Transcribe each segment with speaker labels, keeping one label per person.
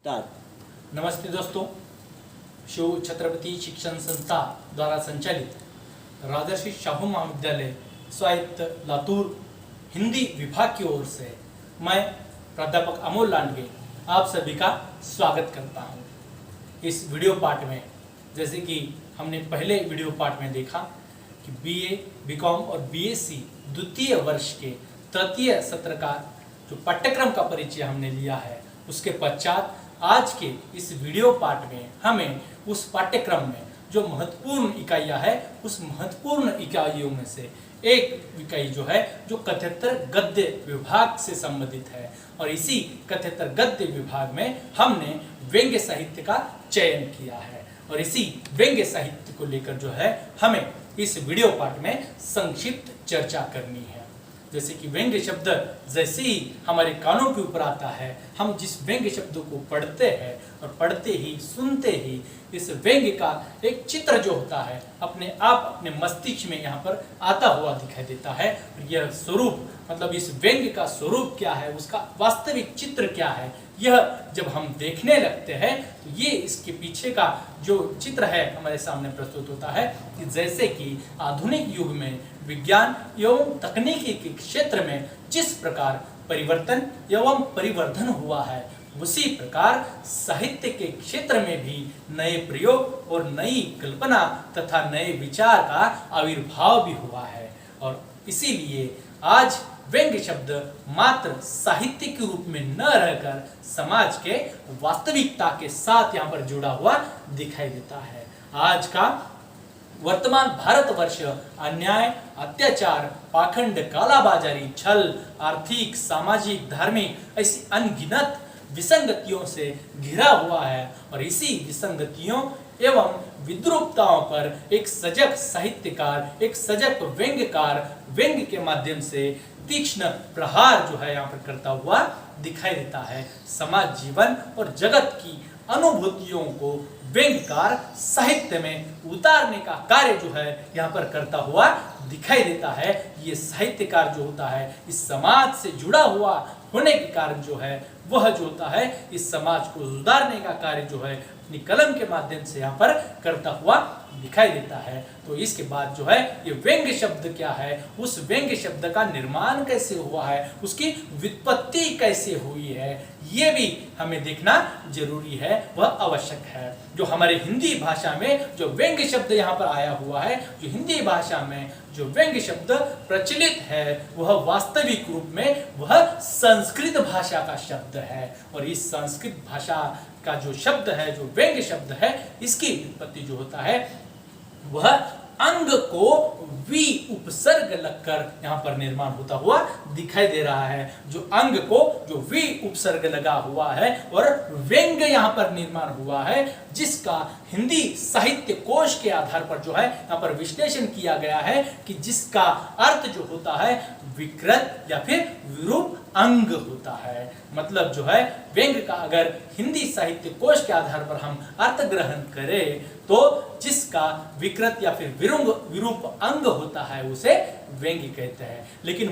Speaker 1: नमस्ते दोस्तों, शिव छत्रपति शिक्षण संस्था द्वारा संचालित राजर्षि शाहू महाविद्यालय स्वायत्त लातूर हिंदी विभाग की ओर से मैं प्राध्यापक अमोल लांडगे आप सभी का स्वागत करता हूं। इस वीडियो पार्ट में जैसे कि हमने पहले वीडियो पार्ट में देखा कि बीए, बीकॉम और बीएससी द्वितीय वर्ष के तृतीय सत्र का जो पाठ्यक्रम का परिचय हमने लिया है, उसके पश्चात आज के इस वीडियो पार्ट में हमें उस पाठ्यक्रम में जो महत्वपूर्ण इकाइयां है, उस महत्वपूर्ण इकाइयों में से एक इकाई जो है जो कथ्यतर गद्य विभाग से संबंधित है, और इसी कथ्यतर गद्य विभाग में हमने व्यंग्य साहित्य का चयन किया है। और इसी व्यंग्य साहित्य को लेकर जो है हमें इस वीडियो पार्ट में संक्षिप्त चर्चा करनी है। जैसे कि व्यंग्य शब्द जैसे ही हमारे कानों के ऊपर आता है, हम जिस व्यंग्य शब्दों को पढ़ते हैं और पढ़ते ही सुनते ही इस व्यंग्य का एक चित्र जो होता है अपने आप अपने मस्तिष्क में यहाँ पर आता हुआ दिखाई देता है। यह स्वरूप मतलब इस व्यंग्य का स्वरूप क्या है, उसका वास्तविक चित्र क्या है, यह जब हम देखने लगते हैं तो ये इसके पीछे का जो चित्र है हमारे सामने प्रस्तुत होता है कि जैसे कि आधुनिक युग में विज्ञान एवं तकनीकी के क्षेत्र में जिस प्रकार परिवर्तन एवं परिवर्धन हुआ है, उसी प्रकार साहित्य के क्षेत्र में भी नए प्रयोग और नई कल्पना तथा नए विचार का आविर्भाव भी हुआ है। और इसीलिए आज व्यंग्य शब्द मात्र साहित्य के रूप में न रहकर समाज के वास्तविकता के साथ यहाँ पर जुड़ा हुआ दिखाई देता है। आज का वर्तमान भारतवर्ष अन्याय, अत्याचार, पाखंड, कालाबाजारी, छल, आर्थिक, सामाजिक, धार्मिक ऐसी अनगिनत विसंगतियों से घिरा हुआ है, और इसी विसंगतियों एवं विद्रूपताओं पर एक सजग साहित्यकार, एक सजग व्यंग्यकार व्यंग्य के माध्यम से तीक्ष्ण प्रहार जो है यहाँ पर करता हुआ दिखाई देता है। समाज जीवन और जगत की अनुभूतियों को व्यंग्यकार साहित्य में उतारने का कार्य जो है यहाँ पर करता हुआ दिखाई देता है। ये साहित्यकार जो होता है इस समाज से जुड़ा हुआ होने के कारण जो है वह जो होता है इस समाज को सुधारने का कार्य जो है अपनी कलम के माध्यम से यहाँ पर करता हुआ दिखाई देता है। तो इसके बाद जो है ये व्यंग्य शब्द क्या है, उस व्यंग्य शब्द का निर्माण कैसे हुआ है, उसकी व्युत्पत्ति कैसे हुई है, ये भी हमें देखना जरूरी है, वह आवश्यक है। जो हमारे हिंदी भाषा में जो व्यंग्य शब्द यहाँ पर आया हुआ है, जो हिंदी भाषा में जो व्यंग्य शब्द प्रचलित है, वह वास्तविक रूप में वह संस्कृत भाषा का शब्द है। और इस संस्कृत भाषा का जो शब्द है, जो व्यंग्य शब्द है, इसकी उत्पत्ति जो होता है वह अंग को वी उपसर्ग लगकर यहाँ पर निर्माण होता हुआ दिखाई दे रहा है। जो अंग को जो वी उपसर्ग लगा हुआ है और व्यंग्य यहाँ पर निर्माण हुआ है, जिसका हिंदी साहित्य कोश के आधार पर जो है यहाँ पर विश्लेषण किया गया है कि जिसका अर्थ जो होता है विकृत या फिर विरूप अंग होता है। मतलब जो है व्यंग्य का अगर हिंदी साहित्य कोश के आधार पर हम अर्थ ग्रहण करें तो जिसका विकृत या फिर विरूप अंग होता है उसे व्यंग्य कहते हैं। लेकिन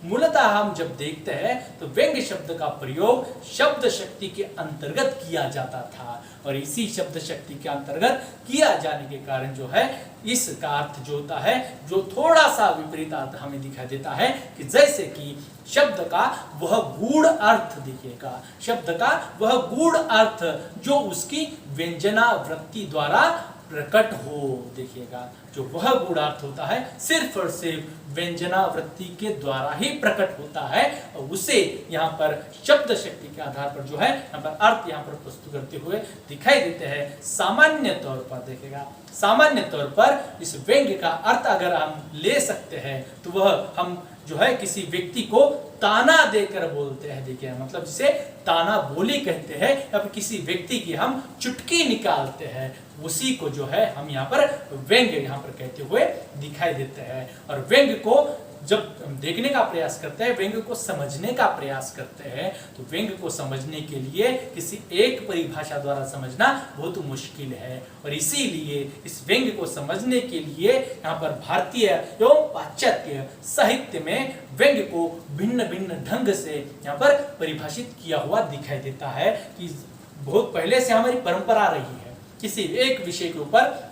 Speaker 1: मूलतः हम जब देखते हैं तो व्यंग्य शब्द का प्रयोग शब्द शक्ति के अंतर्गत किया जाता था, और इसी शब्द शक्ति के अंतर्गत किया जाने के कारण जो है इसका अर्थ जो होता है जो थोड़ा सा विपरीत अर्थ हमें दिखाई देता है कि जैसे कि शब्द का वह गूढ़ अर्थ दिखेगा, शब्द का वह गूढ़ अर्थ जो उसकी व्यंजना वृत्ति द्वारा प्रकट हो देखिएगा। जो वह गूढ़ार्थ होता है सिर्फ और सिर्फ व्यंजना वृत्ति के द्वारा ही प्रकट होता है, और उसे यहाँ पर शब्द शक्ति के आधार पर जो है यहाँ पर अर्थ यहाँ पर प्रस्तुत करते हुए दिखाई देते हैं। सामान्य तौर पर देखिएगा, सामान्य तौर पर इस व्यंग्य का अर्थ अगर हम ले सकते हैं तो वह हम जो है किसी व्यक्ति को ताना देकर बोलते हैं। देखिए मतलब जिसे ताना बोली कहते हैं, या फिर किसी व्यक्ति की हम चुटकी निकालते हैं, उसी को जो है हम यहाँ पर व्यंग्य यहाँ पर कहते हुए दिखाई देते हैं। और व्यंग्य को जब हम देखने का प्रयास करते हैं, व्यंग्य को समझने का प्रयास करते हैं, तो व्यंग्य को समझने के लिए किसी एक परिभाषा द्वारा समझना बहुत मुश्किल है। और इसीलिए इस व्यंग्य को समझने के लिए यहाँ पर भारतीय एवं पाश्चात्य साहित्य में व्यंग्य को भिन्न भिन्न ढंग से यहाँ पर परिभाषित किया हुआ दिखाई देता है कि बहुत पहले से हमारी परंपरा रही है। किसी एक विषय के ऊपर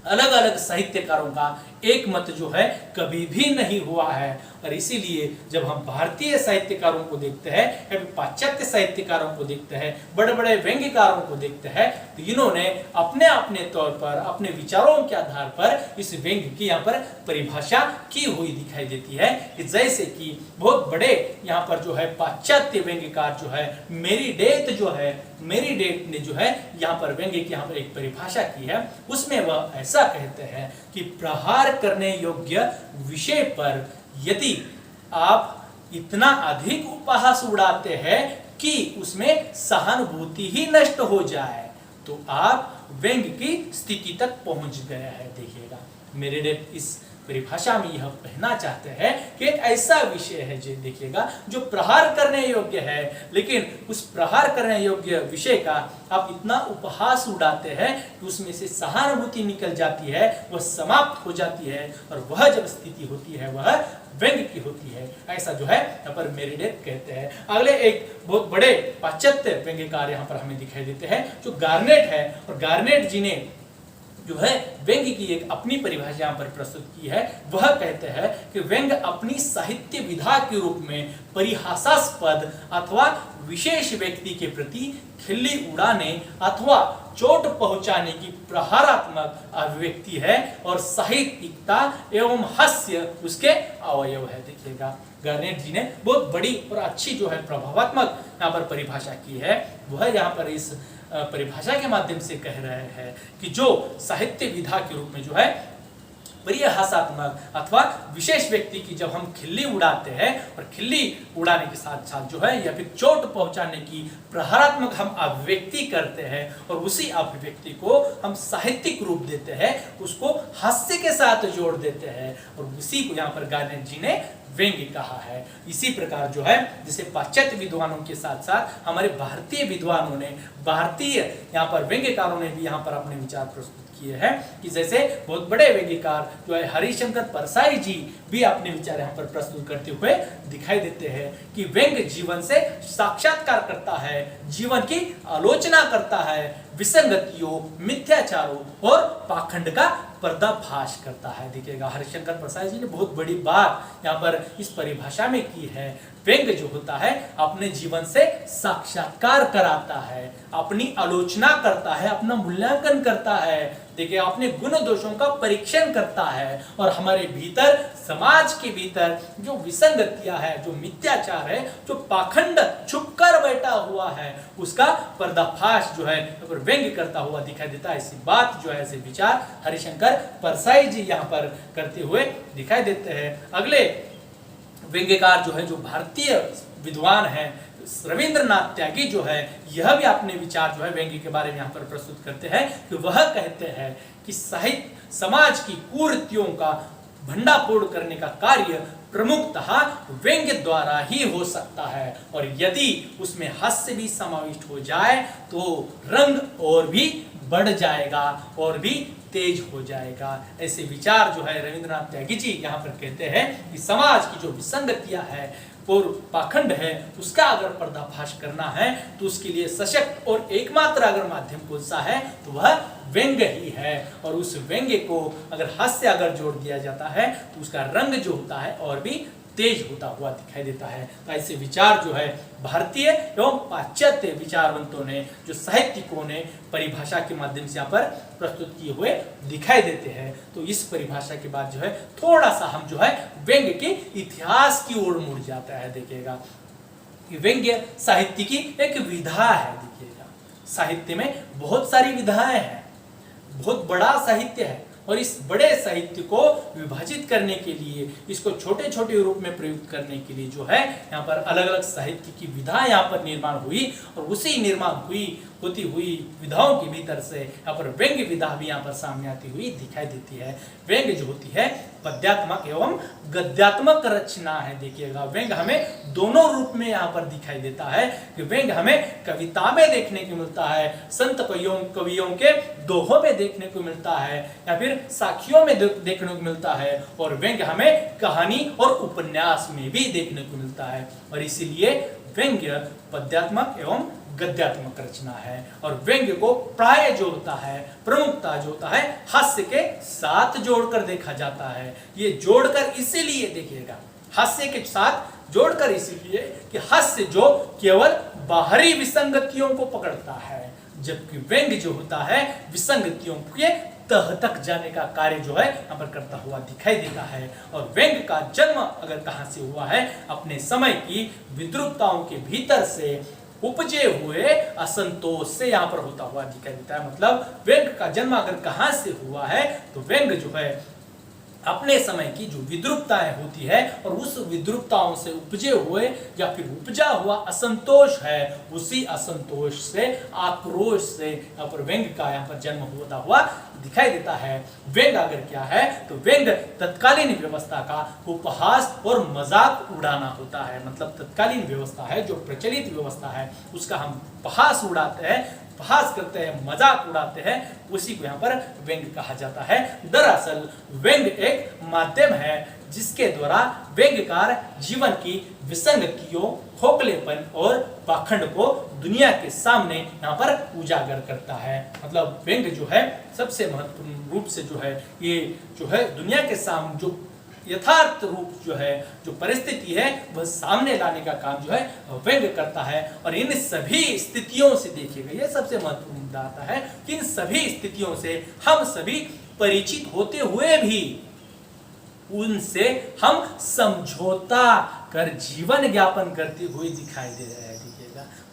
Speaker 1: अलग अलग साहित्यकारों का एक मत जो है कभी भी नहीं हुआ है। और इसीलिए जब हम भारतीय साहित्यकारों को देखते हैं या पाश्चात्य साहित्यकारों को देखते हैं, बड़े बड़े व्यंग्यकारों को देखते हैं, तो इन्होंने अपने अपने तौर पर अपने विचारों के आधार पर इस व्यंग्य की यहाँ पर परिभाषा की हुई दिखाई देती है। कि जैसे कि बहुत बड़े यहाँ पर जो है पाश्चात्य व्यंग्यकार जो है मेरीडेथ ने जो है यहाँ पर व्यंग्य की यहाँ पर एक परिभाषा की है। उसमें वह ऐसा कहते हैं कि प्रहार करने योग्य विषय पर यदि आप इतना अधिक उपहास उड़ाते हैं कि उसमें सहानुभूति ही नष्ट हो जाए, तो आप व्यंग्य की स्थिति तक पहुंच गए हैं। देखिएगा, मेरीडेथ इस परिभाषा में यह कहना चाहते हैं कि एक ऐसा विषय है जो देखिएगा जो प्रहार करने योग्य है, लेकिन उस प्रहार करने योग्य विषय का आप इतना उपहास उड़ाते हैं कि उसमें से सहानुभूति निकल जाती है, वह समाप्त हो जाती है, और वह जब स्थिति होती है वह व्यंग्य की होती है। ऐसा जो है यहाँ पर मेरीडेथ कहते हैं। अगले एक बहुत बड़े पाश्चात्य व्यंग्यकार यहाँ पर हमें दिखाई देते हैं जो गार्नेट है। और गार्नेट जी ने जो है व्यंग्य की एक अपनी परिभाषा यहाँ पर प्रस्तुत की है। वह कहते हैं कि व्यंग्य अपनी साहित्य विधा के रूप में परिहासास्पद अथवा विशेष व्यक्ति के प्रति खिल्ली उड़ाने अथवा चोट पहुंचाने की प्रहारात्मक अभिव्यक्ति है और साहित्यिकता एवं हास्य उसके अवयव है। देखिएगा, गार्नेट जी ने बहुत बड़ी और अच्छी जो है प्रभावात्मक यहाँ पर परिभाषा की है। वह यहाँ पर इस परिभाषा के माध्यम से कह रहे हैं कि जो साहित्य विधा के रूप में जो है परिहासात्मक अथवा विशेष व्यक्ति की जब हम खिल्ली उड़ाते हैं, और खिल्ली उड़ाने के साथ साथ जो है या फिर चोट पहुंचाने की प्रहारात्मक हम अभिव्यक्ति करते हैं, और उसी अभिव्यक्ति को हम साहित्यिक रूप देते हैं, उसको हास्य के साथ जोड़ देते हैं, और उसी को यहाँ पर गार्नेट जी ने व्यंग्य कहा है। इसी प्रकार जो है जैसे पाश्चात्य विद्वानों के साथ साथ हमारे भारतीय विद्वानों ने, भारतीय यहाँ पर व्यंग्यकारों ने भी यहाँ पर अपने विचार प्रस्तुत किए हैं। कि जैसे बहुत बड़े व्यंग्यकार जो है हरिशंकर परसाई जी भी अपने विचार यहाँ पर प्रस्तुत करते हुए दिखाई देते हैं कि व्यंग्य जीवन से साक्षात्कार करता है, जीवन की आलोचना करता है, विसंगतियों, मिथ्याचारों और पाखंड का पर्दाफाश करता है। देखिएगा, हरिशंकर प्रसाद जी ने बहुत बड़ी बात यहाँ पर इस परिभाषा में की है। व्यंग्य जो होता है अपने जीवन से साक्षात्कार कराता है, अपनी आलोचना करता है, अपना मूल्यांकन करता है, देखिए अपने गुण दोषों का परीक्षण करता है, और हमारे भीतर, समाज के भीतर जो विसंगतियां है, जो मिथ्याचार है, जो पाखंड छुपकर बैठा हुआ है, उसका पर्दाफाश जो है व्यंग्य करता हुआ दिखाई देता है। ऐसी बात जो है, ऐसे विचार हरिशंकर परसाई जी यहाँ पर करते हुए दिखाई देते हैं। अगले व्यंग्यकार जो है, जो भारतीय विद्वान है, रविंद्रनाथ त्यागी जो है, यह भी अपने विचार जो है व्यंग्य के बारे में यहाँ पर प्रस्तुत करते हैं कि वह कहते हैं कि साहित्य समाज की कुरीतियों का भंडाफोड़ करने का कार्य प्रमुखतः व्यंग्य द्वारा ही हो सकता है, और यदि उसमें हास्य भी समाविष्ट हो जाए तो रंग और भी बढ़ जाएगा और भी तेज हो जाएगा। ऐसे विचार जो है रविंद्रनाथ त्यागी जी यहाँ पर कहते हैं कि समाज की जो विसंगतियां है और पाखंड है, उसका अगर पर्दाफाश करना है तो उसके लिए सशक्त और एकमात्र अगर माध्यम कौन सा है तो वह व्यंग्य ही है। और उस व्यंग्य को अगर हास्य अगर जोड़ दिया जाता है तो उसका रंग जो होता है और भी तेज होता हुआ दिखाई देता है। तो ऐसे विचार जो है भारतीय एवं पाश्चात्य विचारवंतों ने, जो साहित्यिकों ने परिभाषा के माध्यम से यहाँ पर प्रस्तुत किए हुए दिखाई देते हैं। तो इस परिभाषा के बाद जो है थोड़ा सा हम जो है व्यंग्य के इतिहास की ओर मुड़ जाता है। देखिएगा, व्यंग्य साहित्य की एक विधा है। देखिएगा, साहित्य में बहुत सारी विधाएं हैं, बहुत बड़ा साहित्य है, और इस बड़े साहित्य को विभाजित करने के लिए, इसको छोटे छोटे रूप में प्रयुक्त करने के लिए जो है यहाँ पर अलग अलग साहित्य की विधा यहाँ पर निर्माण हुई, और उसी निर्माण होती हुई विधाओं के भीतर से यहाँ पर व्यंग्य विधा भी यहाँ पर सामने आती हुई दिखाई देती है। व्यंग्य जो होती है पद्यात्मक एवं गद्यात्मक रचना है। देखिएगा व्यंग हमें दोनों रूप में यहाँ पर दिखाई देता है कि व्यंग हमें कविता में देखने को मिलता है, संत कवियों के दोहों में देखने को मिलता है, या फिर साखियों में देखने को मिलता है, और व्यंग हमें कहानी और उपन्यास में भी देखने को मिलता है। और इसीलिए व्यंग्य पद्यात्मक एवं गद्यात्मक रचना है। और व्यंग्य को प्राय जो होता है, प्रमुखता जो होता है, हास्य के साथ जोड़कर देखा जाता है। ये जोड़कर इसीलिए देखिएगा, हास्य के साथ जोड़कर इसीलिए कि हास्य जो केवल बाहरी विसंगतियों को पकड़ता है, जबकि व्यंग्य जो होता है विसंगतियों के तह तक जाने का कार्य जो है यहाँ पर करता हुआ दिखाई देता है। और व्यंग्य का जन्म अगर कहाँ से हुआ है, अपने समय की विद्रूपताओं के भीतर से उपजे हुए असंतोष से यहाँ पर होता हुआ दिखाई देता है। मतलब व्यंग्य का जन्म अगर कहाँ से हुआ है, तो व्यंग्य जो है अपने समय की जो विद्रूपताएं होती है और उस विद्रूपताओं से उपजे हुए या फिर उपजा हुआ असंतोष है, उसी असंतोष से, आक्रोश से यहाँ पर व्यंग्य का यहाँ पर जन्म होता हुआ दिखाई देता है। व्यंग्य अगर क्या है, तो व्यंग्य तत्कालीन व्यवस्था का उपहास और मजाक उड़ाना होता है। मतलब तत्कालीन व्यवस्था है, जो प्रचलित व्यवस्था है, उसका हम उपहास उड़ाते हैं, उपहास करते हैं, मजाक उड़ाते हैं, उसी को यहाँ पर व्यंग्य कहा जाता है। दरअसल व्यंग्य एक माध्यम है जिसके द्वारा व्यंग्यकार जीवन की विसंगतियों, खोखलेपन और पाखंड को दुनिया के सामने यहाँ पर उजागर करता है। मतलब व्यंग्य जो है सबसे महत्वपूर्ण रूप से जो है, ये जो है दुनिया के सामने जो यथार्थ रूप जो है, जो परिस्थिति है, वह सामने लाने का काम जो है व्यंग्य करता है। और इन सभी स्थितियों से देखिएगा, यह सबसे महत्वपूर्ण मुद्दा आता है कि इन सभी स्थितियों से हम सभी परिचित होते हुए भी उनसे हम समझौता कर जीवन ज्ञापन करते हुए दिखाई दे रहे हैं।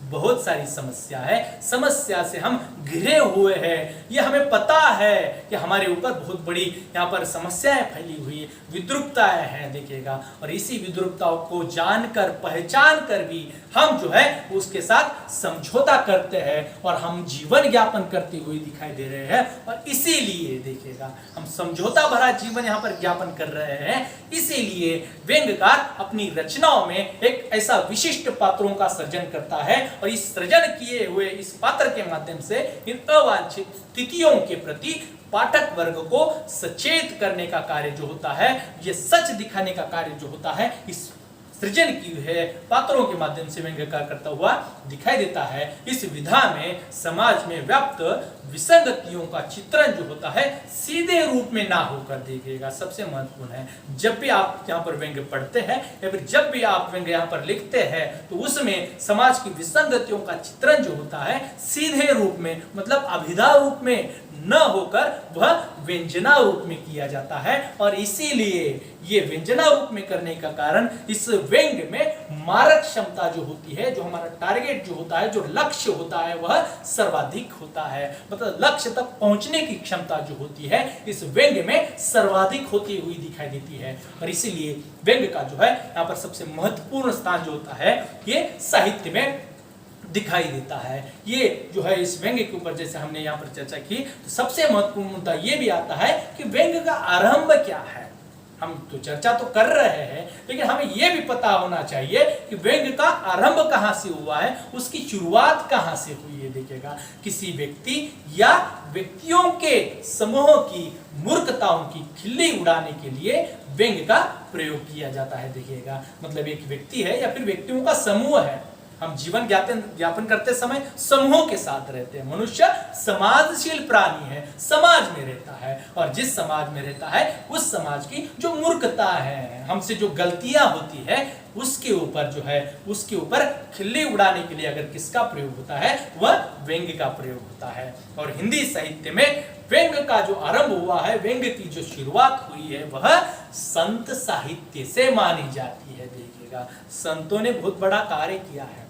Speaker 1: बहुत सारी समस्या है, समस्या से हम घिरे हुए हैं, ये हमें पता है कि हमारे ऊपर बहुत बड़ी यहाँ पर समस्याएं फैली हुई है, विद्रूपताएं हैं। देखिएगा, और इसी विद्रूपताओं को जानकर, पहचान कर भी हम जो है उसके साथ समझौता करते हैं और हम जीवन ज्ञापन करते हुए दिखाई दे रहे हैं। और इसीलिए देखिएगा, हम समझौता भरा जीवन यहाँ पर ज्ञापन कर रहे हैं। इसीलिए व्यंग्यकार अपनी रचनाओं में एक ऐसा विशिष्ट पात्रों का सृजन करता है और इस सृजन किए हुए इस पात्र के माध्यम से इन अवांछित स्थितियों के प्रति पाठक वर्ग को सचेत करने का कार्य जो होता है, ये सच दिखाने का कार्य जो होता है, इस सृजन की है पात्रों के माध्यम से व्यंग्यकार करता हुआ दिखाई देता है। इस विधा में समाज में व्याप्त विसंगतियों का चित्रण जो होता है सीधे रूप में ना होकर देखिएगा, सबसे महत्वपूर्ण है। जब भी आप यहाँ पर व्यंग्य पढ़ते हैं या फिर जब भी आप व्यंग्य यहाँ पर लिखते हैं, तो उसमें समाज की विसंगतियों का चित्रण जो होता है सीधे रूप में, मतलब अभिधा रूप में न होकर वह व्यंजना रूप में किया जाता है। और इसीलिए ये व्यंजना रूप में करने का कारण इस व्यंग्य में मारक क्षमता जो होती है, जो हमारा टारगेट जो होता है, जो लक्ष्य होता है, वह सर्वाधिक होता है। मतलब लक्ष्य तक पहुंचने की क्षमता जो होती है इस व्यंग्य में सर्वाधिक होती हुई दिखाई देती है। और इसीलिए व्यंग्य का जो है यहाँ पर सबसे महत्वपूर्ण स्थान जो होता है, ये साहित्य में दिखाई देता है। ये जो है इस व्यंग्य के ऊपर जैसे हमने यहाँ पर चर्चा की, तो सबसे महत्वपूर्ण मुद्दा ये भी आता है कि व्यंग्य का आरंभ क्या है। हम तो चर्चा तो कर रहे हैं, लेकिन हमें यह भी पता होना चाहिए कि व्यंग्य का आरंभ कहाँ से हुआ है, उसकी शुरुआत कहाँ से हुई है। देखिएगा, किसी व्यक्ति या व्यक्तियों के समूह की मूर्खताओं की खिल्ली उड़ाने के लिए व्यंग्य का प्रयोग किया जाता है। देखिएगा, मतलब एक व्यक्ति है या फिर व्यक्तियों का समूह है। हम जीवन ज्ञापन करते समय समूहों के साथ रहते हैं। मनुष्य समाजशील प्राणी है, समाज में रहता है, और जिस समाज में रहता है उस समाज की जो मूर्खता है, हमसे जो गलतियां होती है, उसके ऊपर जो है उसके ऊपर खिल्ली उड़ाने के लिए अगर किसका प्रयोग होता है, वह व्यंग्य का प्रयोग होता है। और हिंदी साहित्य में व्यंग्य का जो आरंभ हुआ है, व्यंग्य की जो शुरुआत हुई है, वह संत साहित्य से मानी जाती है। देखिएगा, संतों ने बहुत बड़ा कार्य किया है।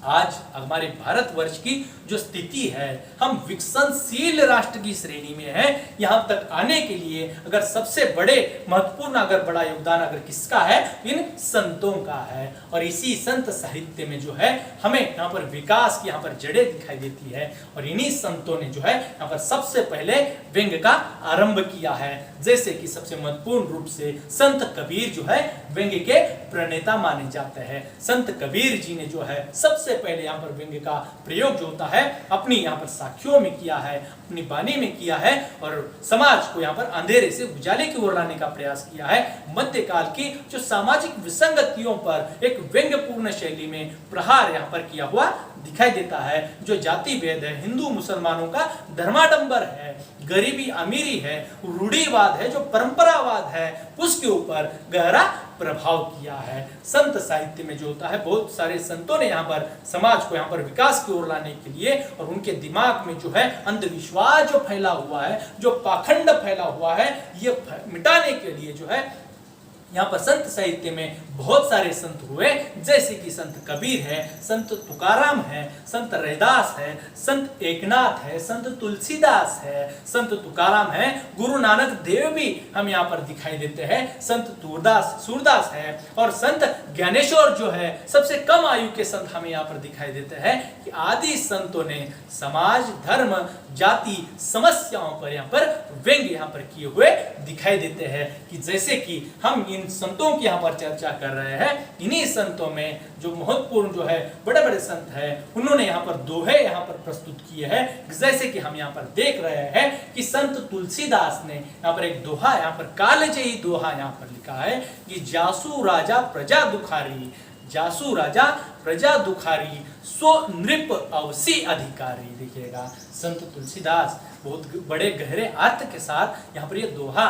Speaker 1: आज हमारे भारतवर्ष की जो स्थिति है, हम विकसनशील राष्ट्र की श्रेणी में हैं। यहाँ तक आने के लिए अगर सबसे बड़े महत्वपूर्ण अगर बड़ा योगदान अगर किसका है, इन संतों का है। और इसी संत साहित्य में जो है हमें यहाँ पर विकास की यहाँ पर जड़ें दिखाई देती है। और इन्हीं संतों ने जो है यहाँ पर सबसे पहले व्यंग्य का आरंभ किया है। जैसे कि सबसे महत्वपूर्ण रूप से संत कबीर जो है व्यंग्य के प्रणेता माने जाते हैं। संत कबीर जी ने जो है सबसे पहले यहाँ पर व्यंग्य का प्रयोग जो होता है अपनी यहाँ पर साखियों में किया है, अपनी वाणी में किया है और समाज को यहाँ पर अंधेरे से उजाले की ओर लाने का प्रयास किया है। मध्यकाल की जो सामाजिक विसंगतियों पर एक व्यंग्यपूर्ण शैली में प्रहार यहाँ पर किया हुआ दिखाई देता है। जो जाति भेद है, हिंदू मुसलमानों का धर्माडंबर है, गरीबी अमीरी है, रूढ़िवाद है, जो परंपरावाद है, उसके ऊपर गहरा प्रभाव किया है। संत साहित्य में जो होता है बहुत सारे संतों ने यहाँ पर समाज को यहाँ पर विकास की ओर लाने के लिए और उनके दिमाग में जो है अंधविश्वास जो फैला हुआ है, जो पाखंड फैला हुआ है, ये मिटाने के लिए जो है यहाँ पर संत साहित्य में बहुत सारे संत हुए। जैसे कि संत कबीर है, संत तुकाराम है, संत रैदास है, संत एकनाथ है, संत तुलसीदास है, संत तुकाराम है, गुरु नानक देव भी हम यहाँ पर दिखाई देते हैं, संत सूरदास है और संत ज्ञानेश्वर जो है सबसे कम आयु के संत हमें यहाँ पर दिखाई देते हैं। कि आदि संतों ने समाज, धर्म, जाति समस्याओं पर यहाँ पर व्यंग्य यहाँ पर किए हुए दिखाई देते हैं। कि जैसे कि हम इन संतों की यहाँ पर चर्चा कर रहे हैं, इन्हीं संतों में जो महत्वपूर्ण जो है बड़े बड़े संत हैं, उन्होंने यहाँ पर दोहे यहाँ पर प्रस्तुत किए हैं। जैसे कि हम यहाँ पर देख रहे हैं कि संत तुलसीदास ने यहाँ पर एक दोहा यहाँ पर कालजयी दोहा यहाँ पर लिखा है कि जासु राजा प्रजा दुखारी, जासु राजा प्रजा दुखारी, सो नृप अवसी अधिकारी। देखिएगा संत तुलसीदास बहुत बड़े गहरे अर्थ के साथ यहाँ पर ये दोहा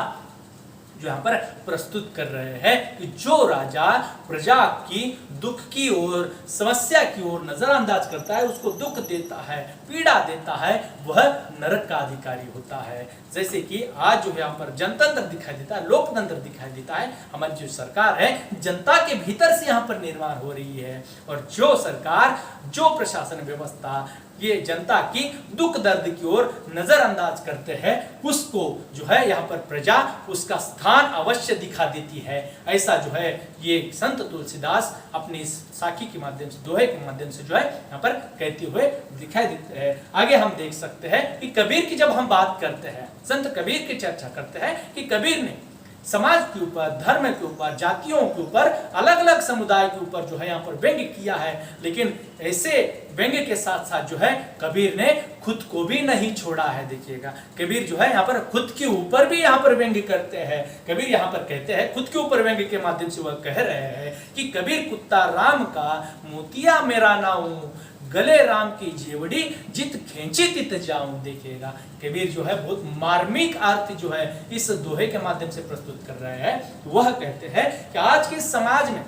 Speaker 1: जो यहाँ पर प्रस्तुत कर रहे हैं कि जो राजा प्रजा की दुख की ओर, समस्या की ओर नजरअंदाज करता है, उसको दुख देता है, पीड़ा देता है, वह नरक का अधिकारी होता है। जैसे कि आज जो यहाँ पर जनतंत्र दिखाई देता है, लोकतंत्र दिखाई देता है, हमारी जो सरकार है जनता के भीतर से यहाँ पर निर्माण हो रही है। और जो सरकार, जो प्रशासन व्यवस्था ये जनता की दुख दर्द की ओर नजरअंदाज करते हैं, उसको जो है यहाँ पर प्रजा उसका स्थान अवश्य दिखा देती है। ऐसा जो है ये संत तुलसीदास अपनी साखी के माध्यम से, दोहे के माध्यम से जो है यहाँ पर कहते हुए दिखाई देते हैं। आगे हम देख सकते हैं कि कबीर की जब हम बात करते हैं, संत कबीर की चर्चा करते हैं कि कबीर ने समाज के ऊपर, धर्म के ऊपर, जातियों के ऊपर, अलग अलग समुदाय के ऊपर जो है यहाँ पर व्यंग्य किया है। लेकिन ऐसे व्यंग्य के साथ साथ जो है कबीर ने खुद को भी नहीं छोड़ा है। देखिएगा कबीर जो है यहाँ पर खुद के ऊपर भी यहाँ पर व्यंग्य करते हैं। कबीर यहाँ पर कहते हैं, खुद के ऊपर व्यंग्य के माध्यम से वह कह रहे हैं कि कबीर कुत्ता राम का, मोतिया मेरा नाऊं, गले राम की जेवड़ी, जित खींची तित जाऊं। देखिएगा कबीर जो है बहुत मार्मिक अर्थ जो है इस दोहे के माध्यम से प्रस्तुत कर रहे हैं। वह कहते हैं कि आज के समाज में,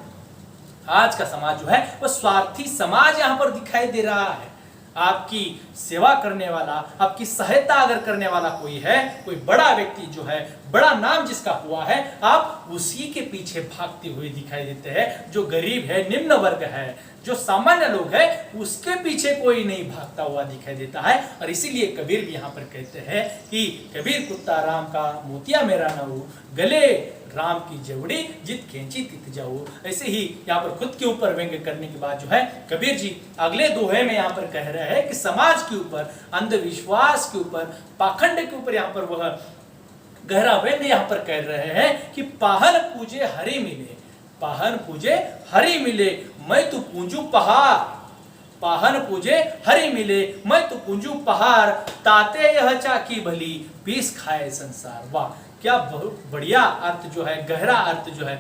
Speaker 1: आज का समाज जो है वह स्वार्थी समाज यहाँ पर दिखाई दे रहा है। आपकी सेवा करने वाला, आपकी सहायता अगर करने वाला कोई है, कोई बड़ा व्यक्ति जो है, बड़ा नाम जिसका हुआ है, आप उसी के पीछे भागते हुए दिखाई देते हैं। जो गरीब है, निम्न वर्ग है, जो सामान्य लोग है, उसके पीछे कोई नहीं भागता हुआ दिखाई देता है। और इसीलिए कबीर भी यहाँ पर कहते हैं कि कबीर कुत्ता राम का, मोतिया मेरा नाऊ, गले राम की जवड़ी, जित खींची तित जाऊ। ऐसे ही यहाँ पर खुद के ऊपर व्यंग्य करने के बाद जो है कबीर जी अगले दोहे में यहाँ पर कह रहे हैं कि समाज के ऊपर, अंधविश्वास के ऊपर, पाखंड के ऊपर यहाँ पर वह गहरा व्यंग्य यहाँ पर कह रहे हैं कि पाहन पूजे हरि मिले, पाहन पूजे हरि मिले, मैं तो पूंजू पहाड़, पाहन पूजे हरि मिले, मैं तो पूंजू पहाड़, ताते यह चाकी भली, पीस खाए संसार। वाह, क्या बढ़िया अर्थ जो है, गहरा अर्थ जो है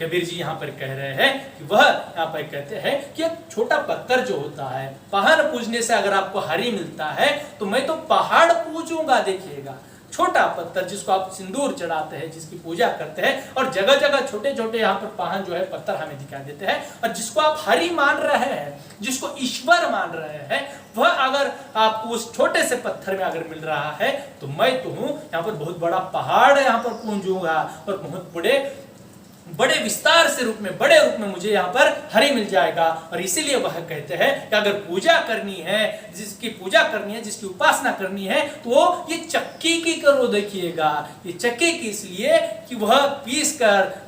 Speaker 1: कबीर जी यहाँ पर कह रहे हैं कि वह यहाँ पर कहते हैं कि एक छोटा पत्थर जो होता है, पहाड़ पूजने से अगर आपको हरि मिलता है तो मैं तो पहाड़ पूजूंगा। देखिएगा छोटा पत्थर जिसको आप सिंदूर चढ़ाते हैं, जिसकी पूजा करते हैं, और जगह जगह छोटे छोटे यहाँ पर पाहन जो है पत्थर हमें दिखाई देते हैं, और जिसको आप हरि मान रहे हैं, जिसको ईश्वर मान रहे हैं, वह अगर आपको उस छोटे से पत्थर में अगर मिल रहा है तो मैं तो हूँ यहाँ पर बहुत बड़ा पहाड़ यहाँ पर पूजूंगा और बहुत बड़े बड़े विस्तार से रूप में, बड़े रूप में मुझे यहाँ पर हरि मिल जाएगा। और इसीलिए वह कहते हैं कि अगर पूजा करनी है, जिसकी पूजा करनी है, जिसकी उपासना करनी है, तो वो ये चक्की की करो। देखिएगा, ये चक्की की इसलिए कि वह पीस कर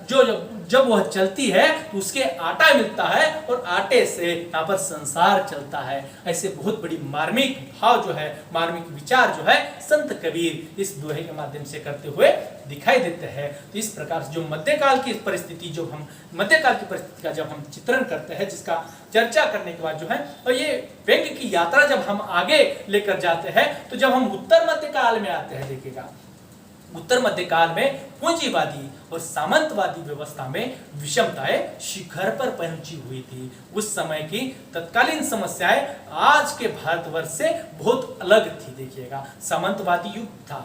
Speaker 1: जब वह चलती है तो उसके आटा मिलता है और आटे से यहाँ पर संसार चलता है। ऐसे बहुत बड़ी मार्मिक भाव जो है, मार्मिक विचार जो है संत कबीर इस दोहे के माध्यम से करते हुए दिखाई देते हैं। तो इस प्रकार से जो मध्यकाल की परिस्थिति, जो हम मध्यकाल की परिस्थिति का जब हम चित्रण करते हैं, जिसका चर्चा करने के बाद जो है, और ये व्यंग्य की यात्रा जब हम आगे लेकर जाते हैं, तो जब हम उत्तर मध्यकाल में आते हैं, देखिएगा उत्तर मध्यकाल में पूंजीवादी और सामंतवादी व्यवस्था में विषमताएं शिखर पर पहुंची हुई थी। उस समय की तत्कालीन समस्याएं आज के भारतवर्ष से बहुत अलग थी। देखिएगा, सामंतवादी युग था,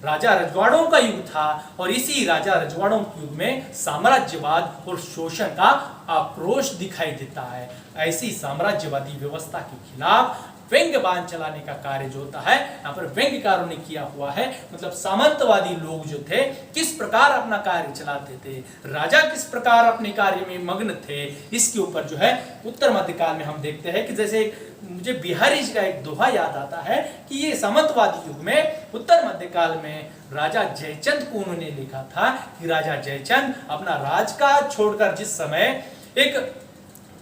Speaker 1: राजा रजवाड़ों का युग था, और इसी राजा रजवाड़ों के युग में साम्राज्यवाद और शोषण का आक्रोश दिखाई देता है। ऐसी साम्राज्यवादी व्यवस्था के खिलाफ व्यंग्य बाण चलाने का कार्य जो होता है, यहाँ पर व्यंग्यकारों ने किया हुआ है। मतलब सामंतवादी लोग जो थे किस प्रकार अपना कार्य चलाते थे, राजा किस प्रकार अपने कार्य में मग्न थे, इसके ऊपर जो है उत्तर मध्यकाल में हम देखते हैं कि जैसे मुझे बिहारी जी का एक दोहा याद आता है कि ये सामंतवादी युग में उत्तर मध्यकाल में राजा जयचंद को उन्होंने लिखा था कि राजा जयचंद अपना राजकाज छोड़कर जिस समय एक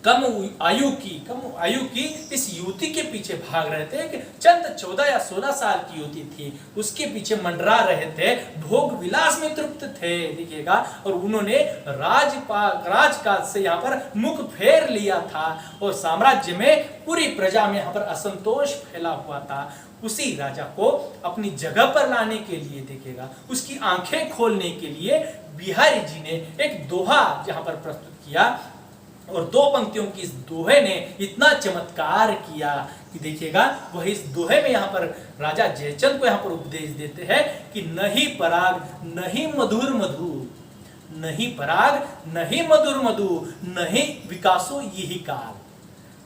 Speaker 1: कम आयु की इस युवती के पीछे भाग रहे थे, कि चंद 14 या 16 साल की युवती थी, उसके पीछे मंडरा रहे थे, भोग विलास में तृप्त थे। देखिएगा, और उन्होंने राजकाज से यहाँ पर मुख फेर लिया था, और साम्राज्य में पूरी प्रजा में यहाँ पर असंतोष फैला हुआ था। उसी राजा को अपनी जगह पर लाने के लिए, देखिएगा, उसकी आंखें खोलने के लिए बिहारी जी ने एक दोहा यहाँ पर प्रस्तुत किया, और 2 पंक्तियों की इस दोहे ने इतना चमत्कार किया कि देखिएगा, वह इस दोहे में यहाँ पर राजा जयचंद को यहाँ पर उपदेश देते हैं कि नहीं पराग नहीं मधुर मधु, नहीं पराग नहीं मधुर मधु, नहीं विकासो यही काल,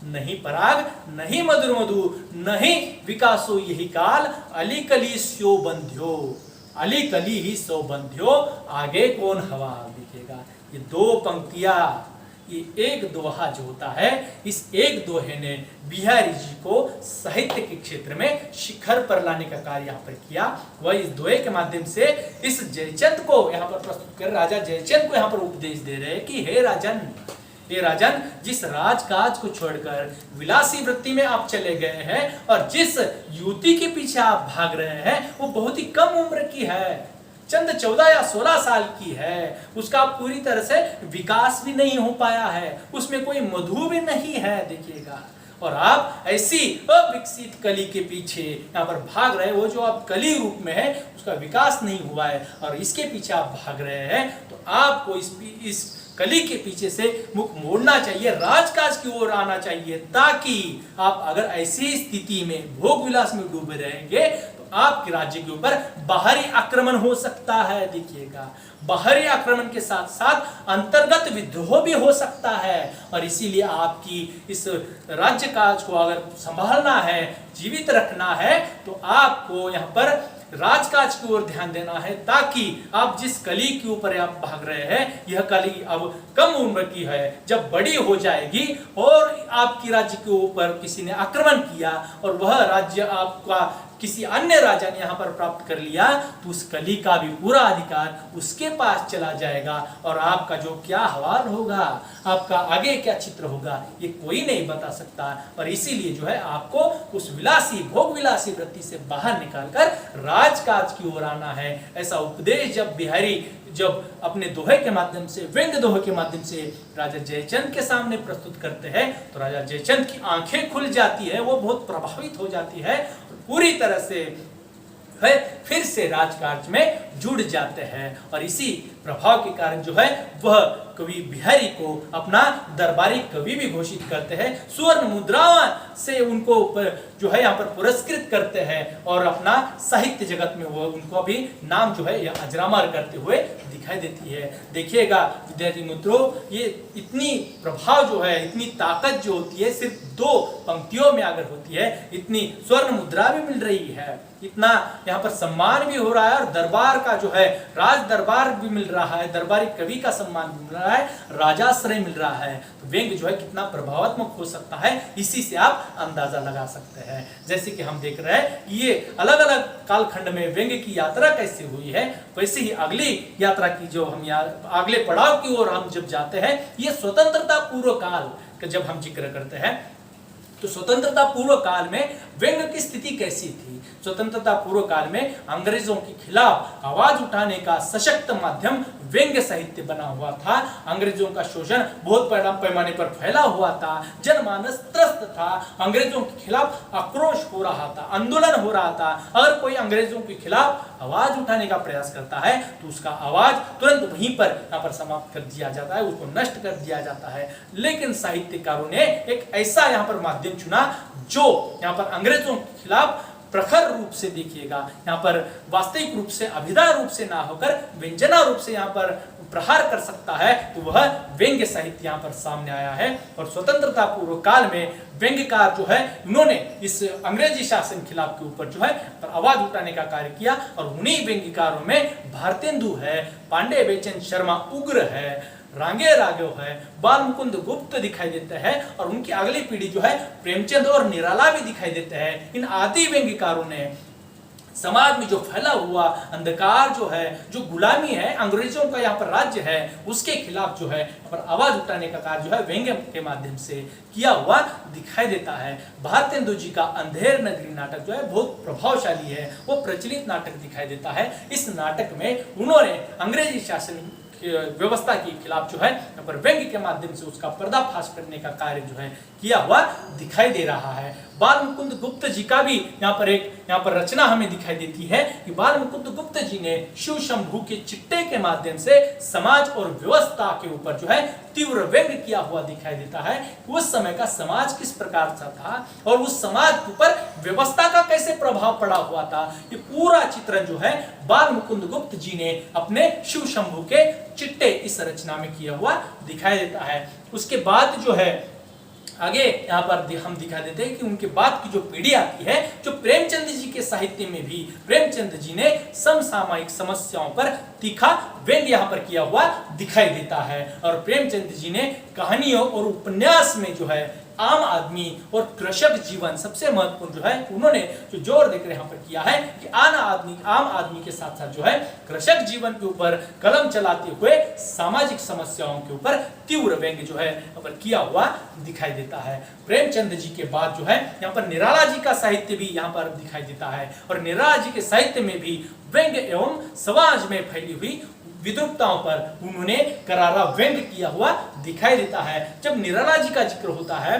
Speaker 1: नहीं पराग नहीं मधुर मधु, नहीं विकासो यही काल, अली कली स्यो बंध्यो, अली कली ही सो बंध्यो, आगे कौन हवा। देखिएगा, ये 2 पंक्तियां, ये एक दोहा जो होता है, इस एक दोहे ने बिहारी जी को साहित्य के क्षेत्र में शिखर पर लाने का कार्य यहाँ पर किया। वह इस दोहे के माध्यम से इस जयचंद को यहाँ पर प्रस्तुत कर राजा जयचंद को यहाँ पर उपदेश दे रहे हैं कि हे राजन, जिस राजकाज को छोड़कर विलासी वृत्ति में आप चले गए हैं और जिस युवती के पीछे आप भाग रहे हैं, वो बहुत ही कम उम्र की है, चंद 14 या 16 साल की है, उसका पूरी तरह से विकास भी नहीं हो पाया है, उसमें कोई मधु भी नहीं है। देखिएगा, और आप ऐसी अविकसित कली के पीछे यहाँ पर भाग रहे, वो जो आप कली रूप में है उसका विकास नहीं हुआ है, और इसके पीछे आप भाग रहे हैं, तो आपको इस कली के पीछे से मुख मोड़ना चाहिए, राजकाज की ओर आना चाहिए, ताकि आप अगर ऐसी स्थिति में भोग विलास में डूबे रहेंगे तो आपके राज्य के ऊपर बाहरी आक्रमण हो सकता है। देखिएगा, बाहरी आक्रमण के साथ साथ अंतर्गत विद्रोह भी हो सकता है, और इसीलिए आपकी इस राज्य काज को अगर संभालना है, जीवित रखना है, तो आपको यहाँ पर राजकाज की ओर ध्यान देना है, ताकि आप जिस कली के ऊपर आप भाग रहे हैं, यह कली अब कम उम्र की है, जब बड़ी हो जाएगी और आपकी राज्य के ऊपर किसी ने आक्रमण किया और वह राज्य आपका किसी अन्य राजा ने यहाँ पर प्राप्त कर लिया, तो उस कली का भी पूरा अधिकार उसके पास चला जाएगा, और आपका जो क्या हवाल होगा, आपका आगे क्या चित्र होगा, ये कोई नहीं बता सकता। और इसीलिए जो है आपको उस विलासी भोग विलासी वृत्ति से बाहर निकालकर राजकाज की ओर आना है। ऐसा उपदेश जब बिहारी जब अपने दोहे के माध्यम से, व्यंग्य दोहे के माध्यम से राजा जयचंद के सामने प्रस्तुत करते हैं, तो राजा जयचंद की आंखें खुल जाती है, वो बहुत प्रभावित हो जाती है, पूरी तरह से फिर से राजकाज में जुड़ जाते हैं, और इसी प्रभाव के कारण जो है वह कवि बिहारी को अपना दरबारी कवि भी घोषित करते हैं, स्वर्ण मुद्राओं से उनको जो है यहाँ पर पुरस्कृत करते हैं और अपना साहित्य जगत में वो उनको भी नाम जो है यह अजरामर करते हुए दिखाई देती है। देखिएगा विद्यार्थी मित्रों, ये इतनी प्रभाव जो है, इतनी ताकत जो होती है सिर्फ 2 पंक्तियों में अगर होती है, इतनी स्वर्ण मुद्रा भी मिल रही है, इतना यहाँ पर सम्मान भी हो रहा है और दरबार का जो है राज दरबार भी मिल रहा है, दरबारी कवि का सम्मान भी मिल रहा है, राजाश्रय मिल रहा है। तो व्यंग्य जो है कितना प्रभावात्मक हो सकता है, इसी से आप अंदाजा लगा सकते हैं। जैसे कि हम देख रहे हैं ये अलग अलग कालखंड में व्यंग्य की यात्रा कैसे हुई है, वैसे ही अगली यात्रा की जो हम अगले पड़ाव की ओर हम जब जाते हैं, ये स्वतंत्रता पूर्व काल का जब हम जिक्र करते हैं, तो स्वतंत्रता पूर्व काल में व्यंग्य की स्थिति कैसी थी। स्वतंत्रता पूर्व काल में अंग्रेजों के खिलाफ आवाज उठाने का सशक्त माध्यम व्यंग्य साहित्य बना हुआ था। अंग्रेजों का शोषण बहुत बड़ा पैमाने पर फैला हुआ था, जनमानस त्रस्त था, अंग्रेजों के खिलाफ आक्रोश हो रहा था, आंदोलन हो रहा था। अगर कोई अंग्रेजों के खिलाफ आवाज उठाने का प्रयास करता है तो उसका आवाज तुरंत वहीं पर यहाँ पर समाप्त कर दिया जाता है, उसको नष्ट कर दिया जाता है। लेकिन साहित्यकारों ने एक ऐसा यहाँ पर माध्यम चुना जो यहाँ पर अंग्रेजों के खिलाफ प्रखर रूप से, देखिएगा यहाँ पर वास्तविक रूप से, अभिधा रूप से ना होकर व्यंजना रूप से यहाँ पर प्रहार कर सकता है, तो वह व्यंग्य साहित्य यहाँ पर सामने आया है। और स्वतंत्रता पूर्व काल में व्यंग्यकार जो है उन्होंने इस अंग्रेजी शासन के खिलाफ के ऊपर जो है पर आवाज उठाने का कार्य किया। और उन्हीं व्यंग्यकारों में भारतेंदु है, पांडे बेचन शर्मा उग्र है, रांगे राघव है, बाल मुकुंद गुप्त दिखाई देते हैं और उनकी अगली पीढ़ी जो है प्रेमचंद और निराला भी दिखाई देते हैं। इन आदि व्यंग्यकारों ने समाज में जो फैला हुआ अंधकार जो है, जो गुलामी है, अंग्रेजों का यहाँ पर राज्य है, उसके खिलाफ जो है यहाँ पर आवाज उठाने का कार्य जो है व्यंग्य के माध्यम से किया हुआ दिखाई देता है। भारतेंदु जी का अंधेर नगरी नाटक जो है बहुत प्रभावशाली है, वो प्रचलित नाटक दिखाई देता है। इस नाटक में उन्होंने अंग्रेजी शासन व्यवस्था के खिलाफ जो है यहाँ पर व्यंग्य के माध्यम से उसका पर्दाफाश करने का कार्य जो है किया हुआ दिखाई दे रहा है। बाल मुकुंद गुप्त जी का भी यहाँ पर रचना हमें दिखाई देती है कि बाल मुकुंद गुप्त जी ने शिव शंभू के चिट्टे के माध्यम से समाज और व्यवस्था के ऊपर जो है तीव्र व्यंग्य किया हुआ दिखाई देता है। उस समय का समाज किस प्रकार सा था और उस समाज के ऊपर व्यवस्था का कैसे प्रभाव पड़ा हुआ था, ये पूरा चित्रण जो है बाल मुकुंद गुप्त जी ने अपने शिव शंभू के चिट्टे इस रचना में किया हुआ दिखाई देता है। उसके बाद जो है आगे यहाँ पर हम दिखा देते हैं कि उनके बाद की जो पीढ़ी आती है, जो प्रेमचंद जी के साहित्य में भी प्रेमचंद जी ने समसामयिक समस्याओं पर तीखा व्यंग्य यहाँ पर किया हुआ दिखाई देता है। और प्रेमचंद जी ने कहानियों और उपन्यास में जो है आम आदमी और कृषक जीवन सबसे महत्वपूर्ण जो है उन्होंने जो जोर देकर यहाँ पर किया है कि आम आदमी के साथ साथ जो है कृषक जीवन के ऊपर कलम चलाते हुए सामाजिक समस्याओं के ऊपर तीव्र व्यंग्य जो है यहाँ पर किया हुआ दिखाई देता है। प्रेमचंद जी के बाद जो है यहाँ पर निराला जी का साहित्य भी यहाँ पर दिखाई देता है और निराला जी के साहित्य में भी व्यंग्य एवं समाज में फैली हुई विद्रुपताओं पर उन्होंने करारा व्यंग्य किया हुआ दिखाई देता है। जब निराला जी का जिक्र होता है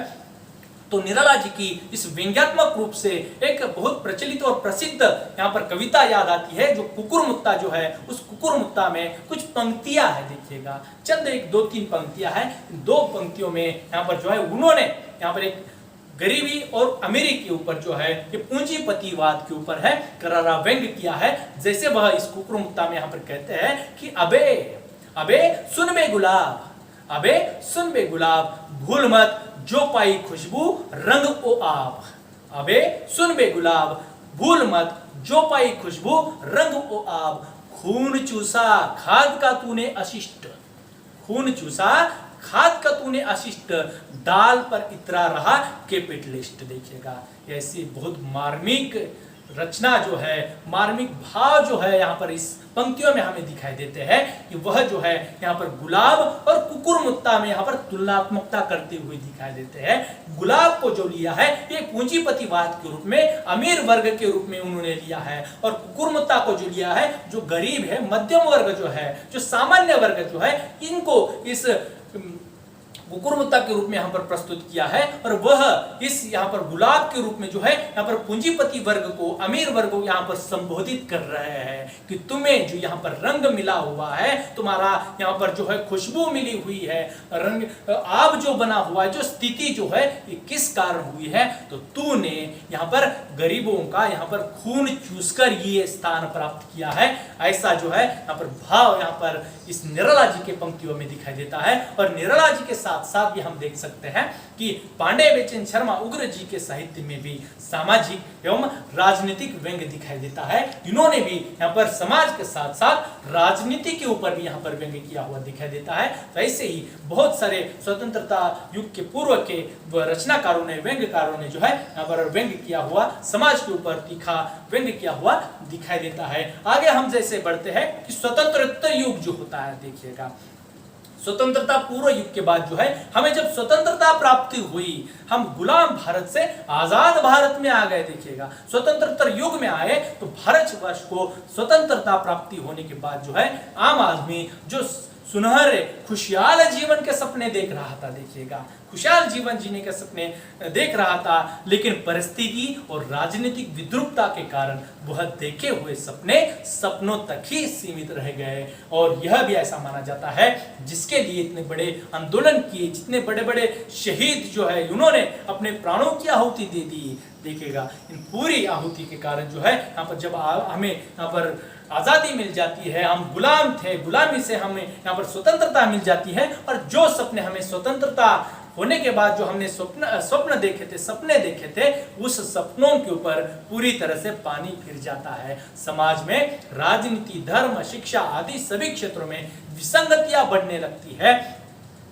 Speaker 1: तो निराला जी की इस व्यंग्यात्मक रूप से एक बहुत प्रचलित और प्रसिद्ध यहाँ पर कविता याद आती है, जो कुकुर मुत्ता जो है, उस कुकुर मुत्ता में कुछ पंक्तियां है, देखिएगा चंद 1-2-3 पंक्तियां हैं। 2 पंक्तियों में यहाँ पर जो है उन्होंने यहाँ पर एक गरीबी और अमीरी के ऊपर जो है ये पूंजीपतिवाद के ऊपर है करारा व्यंग्य किया है। जैसे वह इस कुकुर मुत्ता में यहाँ पर कहते हैं कि अबे अबे सुन बे गुलाब, अबे सुन बे गुलाब, भूल मत जो पाई खुशबू रंग ओ आप, अबे सुन बे गुलाब, भूल मत जो पाई खुशबू रंग ओ आप, खून चूसा खाद का तूने अशिष्ट, खून चूसा खाद का तूने अशिष्ट, दाल पर इतरा रहा कैपिटलिस्ट। देखिएगा ऐसी बहुत मार्मिक रचना जो है, मार्मिक भाव जो है यहाँ पर इस पंक्तियों में हमें दिखाई देते हैं कि वह जो है यहाँ पर गुलाब और कुकुर मुत्ता में यहाँ पर तुलनात्मकता करते हुए दिखाई देते हैं। गुलाब को जो लिया है ये पूंजीपतिवाद के रूप में, अमीर वर्ग के रूप में उन्होंने लिया है, और कुकुर मुत्ता को जो लिया है जो गरीब है, मध्यम वर्ग जो है, जो सामान्य वर्ग जो है, इनको इस कुकुरमुत्ता के रूप में यहाँ पर प्रस्तुत किया है, और वह इस यहाँ पर गुलाब के रूप में जो है यहाँ पर पूंजीपति वर्ग को, अमीर वर्ग को यहाँ पर संबोधित कर रहे हैं कि तुम्हें जो यहाँ पर रंग मिला हुआ है, तुम्हारा यहाँ पर जो है खुशबू मिली हुई है, रंग आब जो बना हुआ है, जो स्थिति जो है ये किस कारण हुई है, तो तूने यहाँ पर गरीबों का यहाँ पर खून चूसकर ये स्थान प्राप्त किया है। ऐसा जो है यहाँ पर भाव यहाँ पर इस निराला जी के पंक्तियों में दिखाई देता है। और निराला जी के साथ साथ भी हम देख सकते हैं कि पांडे बेचन शर्मा उग्र जी के साहित्य में भी सामाजिक एवं राजनीतिक व्यंग्य दिखाई देता है। इन्होंने भी यहाँ पर समाज के साथ साथ राजनीति के ऊपर भी यहाँ पर व्यंग्य किया हुआ दिखाई देता है। तो ऐसे ही बहुत सारे स्वतंत्रता युग के पूर्व के रचनाकारों ने, व्यंग्यकारों ने जो है यहाँ पर व्यंग्य किया हुआ, समाज के ऊपर तीखा व्यंग्य किया हुआ दिखाई देता है। आगे हम जैसे बढ़ते हैं कि स्वतंत्रोत्तर युग जो होता है, देखिएगा स्वतंत्रता पूर्व युग के बाद जो है हमें जब स्वतंत्रता प्राप्ति हुई, हम गुलाम भारत से आजाद भारत में आ गए। देखिएगा स्वतंत्रोत्तर युग में आए तो भारतवर्ष को स्वतंत्रता प्राप्ति होने के बाद जो है आम आदमी जो सुनहरे खुशहाल जीवन के सपने देख रहा था, देखिएगा खुशहाल जीवन जीने के सपने देख रहा था, लेकिन परिस्थिति और राजनीतिक विद्रूपता के कारण वह देखे हुए सपने सपनों तक ही सीमित रह गए। और यह भी ऐसा माना जाता है जिसके लिए इतने बड़े आंदोलन किए, जितने बड़े बड़े शहीद जो है उन्होंने अपने प्राणों की आहुति दे दी। देखिएगा इन पूरी आहुति के कारण जो है यहाँ पर जब हमें यहाँ पर आजादी मिल जाती है, हम गुलाम थे, गुलामी से हमें यहाँ पर स्वतंत्रता मिल जाती है, और जो सपने हमें स्वतंत्रता होने के बाद जो हमने स्वप्न देखे थे, सपने देखे थे, उस सपनों के ऊपर पूरी तरह से पानी फिर जाता है। समाज में राजनीति, धर्म, शिक्षा आदि सभी क्षेत्रों में विसंगतियां बढ़ने लगती है,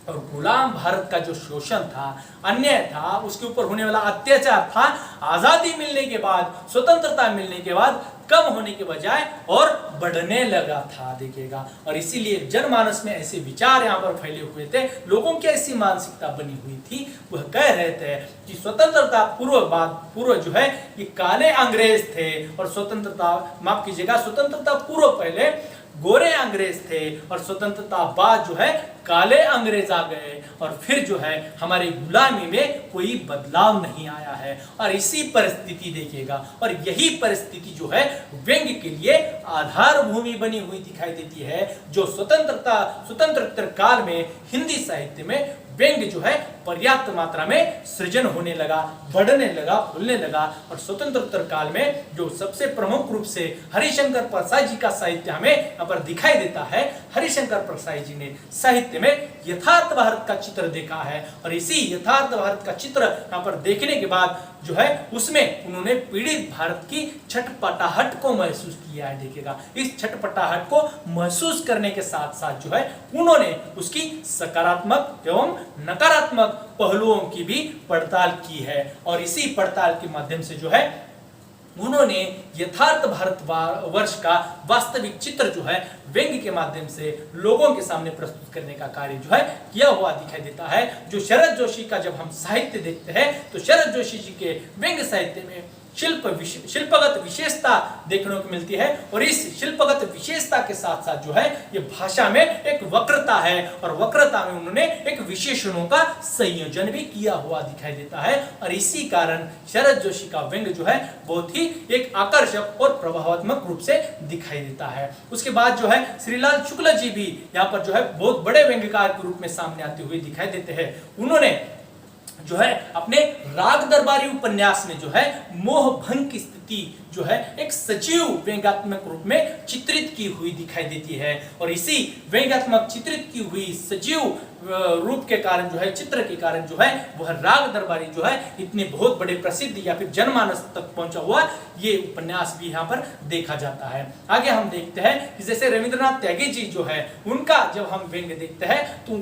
Speaker 1: और गुलाम भारत का जो शोषण था, अन्याय था, उसके ऊपर होने वाला अत्याचार था, आजादी मिलने के बाद, स्वतंत्रता मिलने के बाद कम होने के बजाय और बढ़ने लगा था। देखिएगा और इसीलिए जनमानस में ऐसे विचार यहाँ पर फैले हुए थे, लोगों की ऐसी मानसिकता बनी हुई थी, वह कह रहे थे कि स्वतंत्रता पूर्व जो है ये काले अंग्रेज थे, और स्वतंत्रता माफ कीजिएगा स्वतंत्रता पूर्व पहले गोरे अंग्रेज थे, और स्वतंत्रता बाद जो है काले अंग्रेज आ गए, और फिर जो है हमारी गुलामी में कोई बदलाव नहीं आया है। और इसी परिस्थिति देखिएगा, और यही परिस्थिति जो है व्यंग्य के लिए आधार भूमि बनी हुई दिखाई देती है, जो स्वतंत्रोत्तर काल में हिंदी साहित्य में व्यंग्य जो है पर्याप्त मात्रा में सृजन होने लगा, बढ़ने लगा, फूलने लगा। और स्वतंत्रोत्तर काल में जो सबसे प्रमुख रूप से हरिशंकर परसाई जी का साहित्य हमें यहाँ पर दिखाई देता है। हरिशंकर परसाई जी ने साहित्य में यथार्थ भारत का चित्र देखा है, और इसी यथार्थ भारत का चित्र यहाँ पर देखने के बाद जो है उसमें उन्होंने पीड़ित भारत की छटपटाहट को महसूस किया है। देखिएगा इस छटपटाहट को महसूस करने के साथ साथ जो है उन्होंने उसकी सकारात्मक एवं नकारात्मक पहलुओं की भी पड़ताल की है, और इसी पड़ताल के माध्यम से जो है उन्होंने यथार्थ भारतवर्ष का वास्तविक चित्र जो है व्यंग्य के माध्यम से लोगों के सामने प्रस्तुत करने का कार्य जो है किया हुआ दिखाई देता है। जो शरद जोशी का जब हम साहित्य देखते हैं तो शरद जोशी जी के व्यंग्य साहित्य में शिल्पगत विशेषता देखने को मिलती है, और इस शिल्पगत विशेषता के साथ साथ जो है ये भाषा में एक वक्रता है, और वक्रता में उन्होंने एक विशेषणों का संयोजन भी किया हुआ दिखाई देता है। और इसी कारण शरद जोशी का व्यंग्य जो है बहुत ही एक आकर्षक और प्रभावात्मक रूप से दिखाई देता है। उसके बाद जो है श्रीलाल शुक्ल जी भी यहाँ पर जो है बहुत बड़े व्यंग्यकार के रूप में सामने आते हुए दिखाई देते हैं। उन्होंने जो है अपने राग दरबारी उपन्यास में जो है मोह भंग की स्थिति जो है एक सजीव व्यंग्यात्मक रूप में चित्रित की हुई दिखाई देती है, और इसी व्यंग्यात्मक चित्रित की हुई सजीव रूप के कारण जो है, चित्र के कारण जो है वह राग दरबारी जो है इतने बहुत बड़े प्रसिद्ध या फिर जनमानस तक पहुंचा हुआ ये उपन्यास भी यहाँ पर देखा जाता है। आगे हम देखते हैं कि जैसे रविंद्रनाथ टैगोर जी जो है उनका जब हम व्यंग्य देखते हैं तो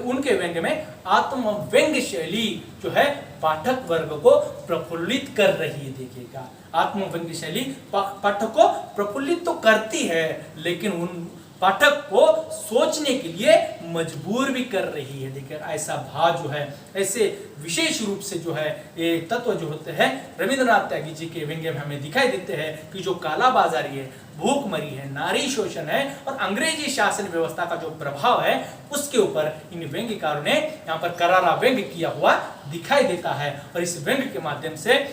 Speaker 1: उनके व्यंग्य में आत्म व्यंग्य शैली जो है पाठक वर्ग को प्रफुल्लित कर रही है। देखिएगा आत्म व्यंग्य शैली पाठक को प्रफुल्लित तो करती है, लेकिन उन पाठक को सोचने के लिए मजबूर भी कर रही है। देखिए ऐसा भाव जो है, ऐसे विशेष रूप से जो है ये तत्व जो होते हैं रविंद्रनाथ टैगोर जी के व्यंग्य में हमें दिखाई देते हैं कि जो कालाबाजारी है, भूखमरी है, नारी शोषण है और अंग्रेजी शासन व्यवस्था का जो प्रभाव है उसके ऊपर इन व्यंग्यकारों ने यहाँ पर करारा व्यंग्य किया हुआ दिखाई देता है। और इस व्यंग्य के माध्यम से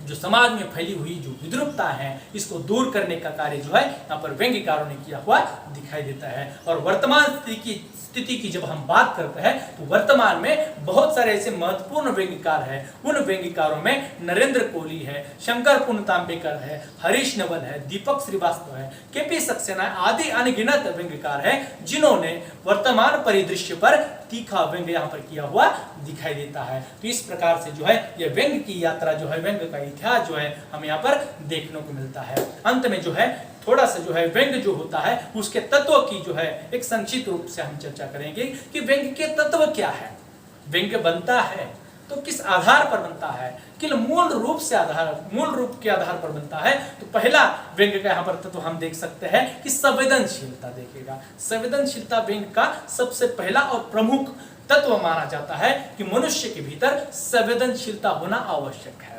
Speaker 1: जो समाज में फैली हुई जो विद्रूपता है इसको दूर करने का कार्य जो है यहाँ पर व्यंग्यकारों ने किया हुआ दिखाई देता है। और वर्तमान स्थिति की जब हम बात करते हैं तो वर्तमान में बहुत सारे ऐसे महत्वपूर्ण व्यंग्यकार हैं। उन व्यंग्यकारों में नरेंद्र कोहली है, शंकर पुनतांबेकर है, हरीश नवल है, दीपक श्रीवास्तव है, केपी सक्सेना आदि अनगिनत व्यंग्यकार हैं जिन्होंने वर्तमान परिदृश्य पर तीखा व्यंग्य यहाँ पर किया हुआ दिखाई देता है। तो इस प्रकार से जो है यह व्यंग्य की यात्रा जो है, व्यंग्य का इतिहास जो है हमें यहाँ पर देखने को मिलता है। अंत में जो है थोड़ा सा जो है व्यंग्य जो होता है उसके तत्व की जो है एक संक्षिप्त रूप से हम चर्चा करेंगे कि व्यंग्य के तत्व क्या है, व्यंग्य बनता है तो किस आधार पर बनता है, कि मूल रूप के आधार पर बनता है। तो पहला व्यंग्य का यहाँ पर तत्व हम देख सकते हैं कि संवेदनशीलता। देखिएगा संवेदनशीलता व्यंग्य का सबसे पहला और प्रमुख तत्व माना जाता है कि मनुष्य के भीतर संवेदनशीलता होना आवश्यक है।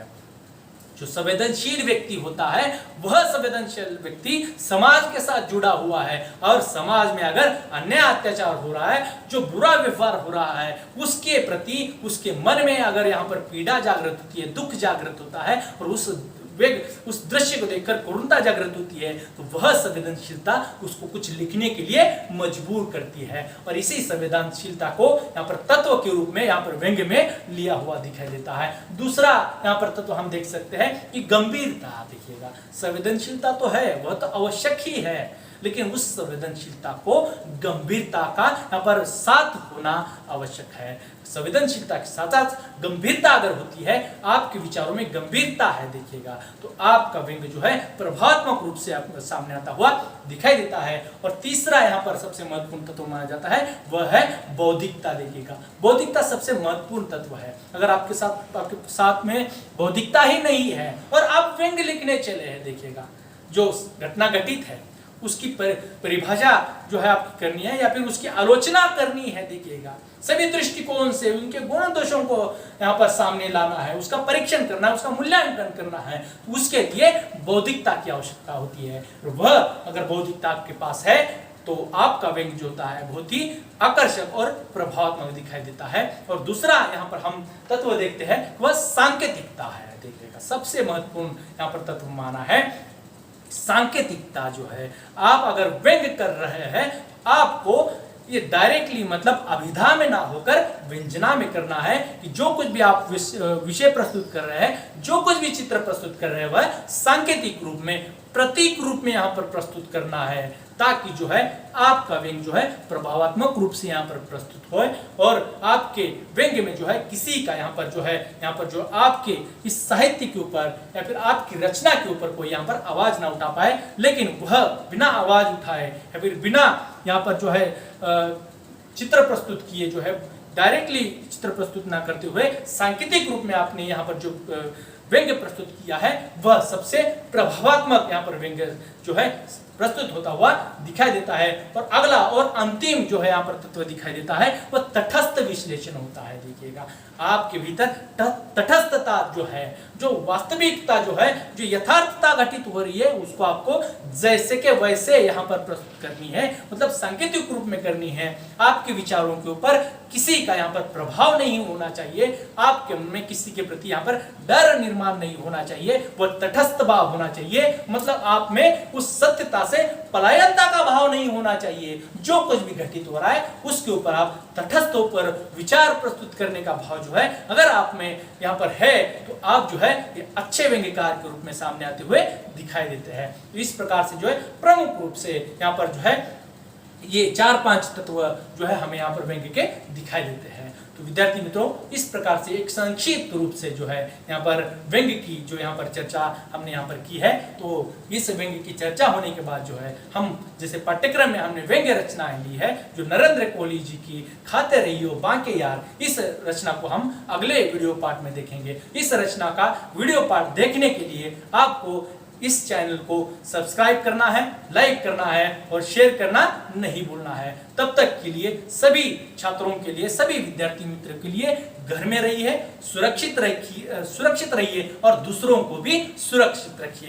Speaker 1: जो संवेदनशील व्यक्ति होता है वह संवेदनशील व्यक्ति समाज के साथ जुड़ा हुआ है और समाज में अगर अन्याय अत्याचार हो रहा है, जो बुरा व्यवहार हो रहा है उसके प्रति उसके मन में अगर यहाँ पर पीड़ा जागृत होती है, दुख जागृत होता है और उस दृश्य को देखकर करुणता जागृत होती है तो वह संवेदनशीलता उसको कुछ लिखने के लिए मजबूर करती है। और इसी संवेदनशीलता को यहाँ पर तत्व के रूप में यहाँ पर व्यंग्य में लिया हुआ दिखाई देता है। दूसरा यहाँ पर तत्व हम देख सकते हैं कि गंभीरता। देखिएगा संवेदनशीलता तो है, वह तो आवश्यक ही है, लेकिन उस संवेदनशीलता को गंभीरता का यहाँ पर साथ होना आवश्यक है। संवेदनशीलता के साथ साथ गंभीरता अगर होती है, आपके विचारों में गंभीरता है, देखिएगा तो आपका व्यंग्य जो है प्रभावात्मक रूप से आपके सामने आता हुआ दिखाई देता है। और तीसरा यहाँ पर सबसे महत्वपूर्ण तत्व माना जाता है वह है बौद्धिकता। देखिएगा बौद्धिकता सबसे महत्वपूर्ण तत्व है। अगर आपके साथ में बौद्धिकता ही नहीं है और आप व्यंग्य लिखने चले हैं, देखिएगा जो घटना घटित है उसकी परिभाषा जो है आपकी करनी है या फिर उसकी आलोचना करनी है, देखिएगा सभी दृष्टिकोण से उनके गुण दोषों को यहाँ पर सामने लाना है, उसका परीक्षण करना है, उसका मूल्यांकन करना है, तो उसके लिए बौद्धिकता की आवश्यकता होती है। वह अगर बौद्धिकता आपके पास है तो आपका व्यंग्य जो होता है बहुत ही आकर्षक और प्रभावात्मक दिखाई देता है। और दूसरा यहाँ पर हम तत्व देखते हैं वह सांकेतिकता है। देखिएगा सबसे महत्वपूर्ण यहाँ पर तत्व माना है सांकेतिकता जो है। आप अगर व्यंग्य कर रहे हैं आपको ये डायरेक्टली मतलब अभिधा में ना होकर व्यंजना में करना है कि जो कुछ भी आप विषय प्रस्तुत कर रहे हैं, जो कुछ भी चित्र प्रस्तुत कर रहे हैं वह सांकेतिक रूप में, प्रतीक रूप में यहाँ पर प्रस्तुत करना है ताकि जो है आपका व्यंग्य जो है प्रभावात्मक रूप से यहाँ पर प्रस्तुत होए और आपके व्यंग्य में जो है किसी का यहाँ पर जो आपके इस साहित्य के ऊपर या फिर आपकी रचना के ऊपर कोई यहाँ पर आवाज ना उठा पाए, लेकिन वह बिना आवाज उठाए या फिर बिना यहाँ पर जो है चित्र प्रस्तुत किए जो है डायरेक्टली चित्र प्रस्तुत ना करते हुए सांकेतिक रूप में आपने यहाँ पर जो व्यंग्य प्रस्तुत किया है वह सबसे प्रभावात्मक यहाँ पर व्यंग्य जो है प्रस्तुत होता हुआ दिखाई देता है। और अगला और अंतिम जो है यहाँ पर तत्व दिखाई देता है वह तटस्थ विश्लेषण होता है। देखिएगा आपके भीतर तटस्थता जो है, जो वास्तविकता जो है, जो यथार्थता घटित हो रही है उसको आपको जैसे के वैसे यहाँ पर प्रस्तुत करनी है, मतलब सांकेतिक रूप में करनी है। आपके विचारों के ऊपर किसी का यहाँ पर प्रभाव नहीं होना चाहिए, आपके मन में किसी के प्रति यहाँ पर डर निर्माण नहीं होना चाहिए, वह तटस्थ भाव होना चाहिए। मतलब आप में उस सत्यता से पलायनता का भाव नहीं होना चाहिए। जो कुछ भी घटित हो रहा है उसके ऊपर आप तटस्थ होकर विचार प्रस्तुत करने का भाव जो है अगर आप में यहाँ पर है तो आप जो है ये अच्छे व्यंग्यकार के रूप में सामने आते हुए दिखाई देते हैं। तो इस प्रकार से जो है प्रमुख रूप से यहाँ पर जो है ये 4-5 तत्व जो है हमें यहाँ पर व्यंग्य के दिखाई देते हैं। तो विद्यार्थी मित्रों इस प्रकार से एक संक्षिप्त रूप से जो है यहाँ पर व्यंग्य की जो यहाँ पर चर्चा हमने यहाँ पर की है। तो इस व्यंग्य की चर्चा होने के बाद जो है हम जैसे पाठ्यक्रम में हमने व्यंग्य रचनाएं ली है जो नरेंद्र कोहली जी की खाते रहियो बांके यार, इस रचना को हम अगले वीडियो पार्ट में देखेंगे। इस रचना का वीडियो पार्ट देखने के लिए आपको इस चैनल को सब्सक्राइब करना है, लाइक करना है और शेयर करना नहीं भूलना है। तब तक के लिए सभी छात्रों के लिए, सभी विद्यार्थी मित्रों के लिए घर में रहिए, सुरक्षित रहिए और दूसरों को भी सुरक्षित रखिए।